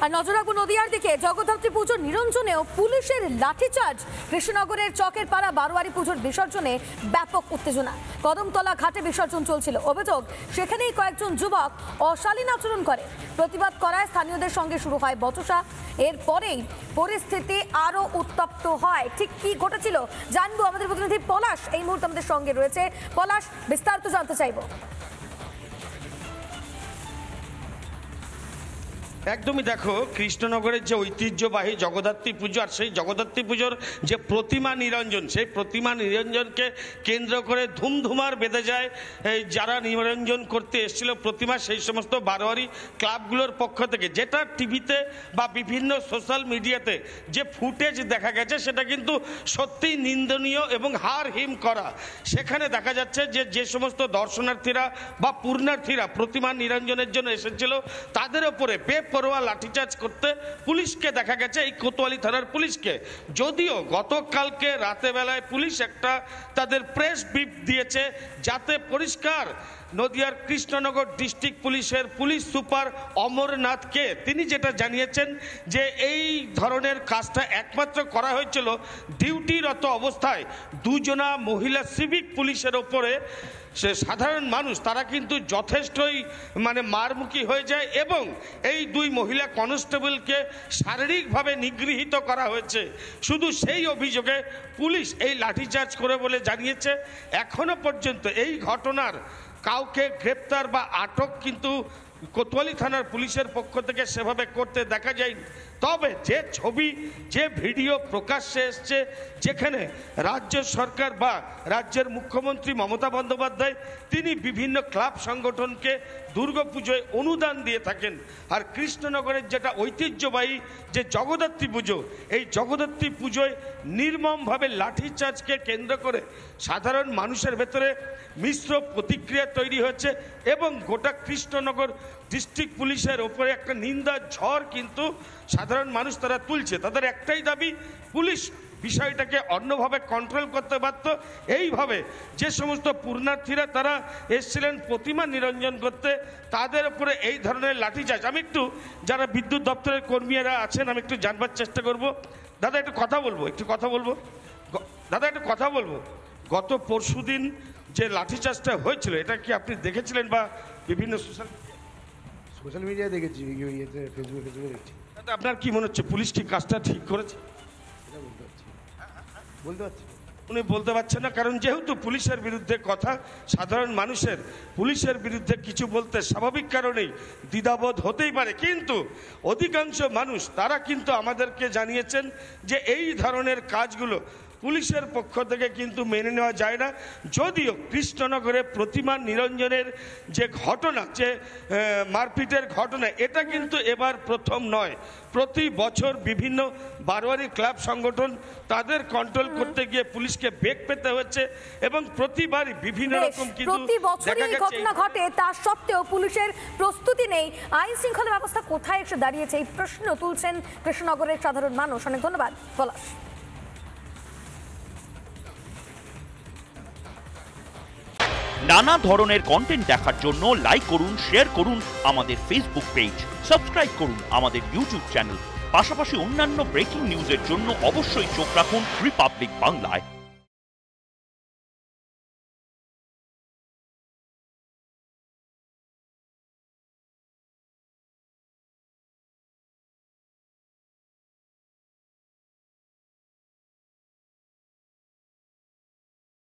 আর নজর রাখবো নদিয়ার দিকে। জগদ্ধাত্রী পুজোর নিরঞ্জনেও পুলিশের লাঠিচার্জ। কৃষ্ণনগরের চকের পাড়া বারোয়ারি পুজোর বিসর্জনে ব্যাপক উত্তেজনা। কদমতলা ঘাটে বিসর্জন চলছিল। অভিযোগ, সেখানেই কয়েকজন যুবক অশালীন আচরণ করে। প্রতিবাদ করায় স্থানীয়দের সঙ্গে শুরু হয় বচসা। এরপরেই পরিস্থিতি আরো উত্তপ্ত হয়। ঠিক কি ঘটেছিল জানবো, আমাদের প্রতিনিধি পলাশ এই মুহূর্তে আমাদের সঙ্গে রয়েছে। পলাশ, বিস্তারিত জানতে চাইবো। একদমই দেখো, কৃষ্ণনগরের যে ঐতিহ্যবাহী জগদ্ধাত্রী পুজো আর সেই জগদ্ধাত্রী পুজোর যে প্রতিমা নিরঞ্জন, সেই প্রতিমা নিরঞ্জনকে কেন্দ্র করে ধুমধুমার বেঁধে যায়। এই যারা নিরঞ্জন করতে এসেছিল প্রতিমা, সেই সমস্ত বারোয়ারি ক্লাবগুলোর পক্ষ থেকে। যেটা টিভিতে বা বিভিন্ন সোশ্যাল মিডিয়াতে যে ফুটেজ দেখা গেছে সেটা কিন্তু সত্যিই নিন্দনীয় এবং হার হিম করা। সেখানে দেখা যাচ্ছে যে সমস্ত দর্শনার্থীরা বা পূর্ণার্থীরা প্রতিমা নিরঞ্জনের জন্য এসেছিল তাদের ওপরে পরোয়া লাঠিচার্জ করতে পুলিশকে দেখা গেছে, এই কোতোয়ালি থানার পুলিশকে। যদিও গতকালকে রাতে বেলায় পুলিশ একটা তাদের প্রেস ব্রিফ দিয়েছে, যাতে পরিষ্কার নদিয়ার কৃষ্ণনগর ডিস্ট্রিক্ট পুলিশের পুলিশ সুপার অমরনাথকে তিনি যেটা জানিয়েছেন যে এই ধরনের কাজটা একমাত্র করা হয়েছিল ডিউটিরত অবস্থায় দুজনা মহিলা সিভিক পুলিশের ওপরে। সে সাধারণ মানুষ তারা কিন্তু যথেষ্টই মারমুখী হয়ে যায় এবং এই দুই মহিলা কনস্টেবলকে শারীরিকভাবে নিগৃহীত করা হয়েছে। শুধু সেই অভিযোগে পুলিশ এই লাঠিচার্জ করে বলে জানিয়েছে। এখনো পর্যন্ত এই ঘটনার কাউকে গ্রেপ্তার বা আটক কিন্তু কোতোয়ালি থানার পুলিশের পক্ষ থেকে সেভাবে করতে দেখা যায়নি। তবে যে ছবি, যে ভিডিও প্রকাশ্যে এসছে, যেখানে রাজ্য সরকার বা রাজ্যের মুখ্যমন্ত্রী মমতা বন্দ্যোপাধ্যায় তিনি বিভিন্ন ক্লাব সংগঠনকে দুর্গাপুজোয় অনুদান দিয়ে থাকেন, আর কৃষ্ণনগরের যেটা ঐতিহ্যবাহী যে জগদ্ধাত্রী পুজো, এই জগদ্ধাত্রী পুজোয় নির্মমভাবে লাঠিচার্জকে কেন্দ্র করে সাধারণ মানুষের ভেতরে মিশ্র প্রতিক্রিয়া তৈরি হয়েছে এবং গোটা কৃষ্ণনগর ডিস্ট্রিক্ট পুলিশের ওপরে একটা নিন্দার ঝড় কিন্তু সাধারণ মানুষ তারা তুলছে। তাদের একটাই দাবি, পুলিশ বিষয়টাকে অন্যভাবে কন্ট্রোল করতে পারত। এইভাবে যে সমস্ত পূর্ণার্থীরা তারা এসেছিলেন প্রতিমা নিরঞ্জন করতে, তাদের উপরে এই ধরনের লাঠিচার্জ। আমি একটু যারা বিদ্যুৎ দপ্তরের কর্মীরা আছেন আমি একটু জানবার চেষ্টা করব। দাদা একটু কথা বলবো গত পরশুদিন যে লাঠিচার্জটা হয়েছিল এটা কি আপনি দেখেছিলেন বা বিভিন্ন সোশ্যাল মিডিয়ায় দেখেছি, ফেসবুকে দেখছি। আপনার কি মনে হচ্ছে পুলিশ কি কাজটা ঠিক করেছে? বলতে পারছি উনি বলতে পারছেন না, কারণ যেহেতু পুলিশের বিরুদ্ধে কথা, সাধারণ মানুষের পুলিশের বিরুদ্ধে কিছু বলতে স্বাভাবিক কারণেই দ্বিধাবোধ হতেই পারে। কিন্তু অধিকাংশ মানুষ তারা কিন্তু আমাদেরকে জানিয়েছেন যে এই ধরনের কাজগুলো পুলিশের পক্ষ থেকে কিন্তু মেনে নেওয়া যায় না। যদিও কৃষ্ণনগরে প্রতিমা নিরঞ্জনের যে ঘটনা, যে মারপিটের ঘটনা, এটা কিন্তু এবার প্রথম নয়। প্রতি বছর বিভিন্ন বারোয়ারি ক্লাব সংগঠন তাদের কন্ট্রোল করতে গিয়ে পুলিশকে বেগ পেতে হচ্ছে এবং প্রতিবারই বিভিন্ন রকম কিন্তু ঘটনা ঘটে। তার সত্ত্বেও পুলিশের প্রস্তুতি নেই। আইন শৃঙ্খলা ব্যবস্থা কোথায় এসে দাঁড়িয়েছে, এই প্রশ্ন তুলছেন কৃষ্ণনগরের সাধারণ মানুষ। অনেক ধন্যবাদ পলাশ। নানা ধরনের কন্টেন্ট দেখার জন্য লাইক করুন, শেয়ার করুন আমাদের ফেসবুক পেজ, সাবস্ক্রাইব করুন আমাদের ইউটিউব চ্যানেল। পাশাপাশি অন্যান্য ব্রেকিং নিউজের জন্য অবশ্যই চোখ রাখুন রিপাবলিক বাংলায়।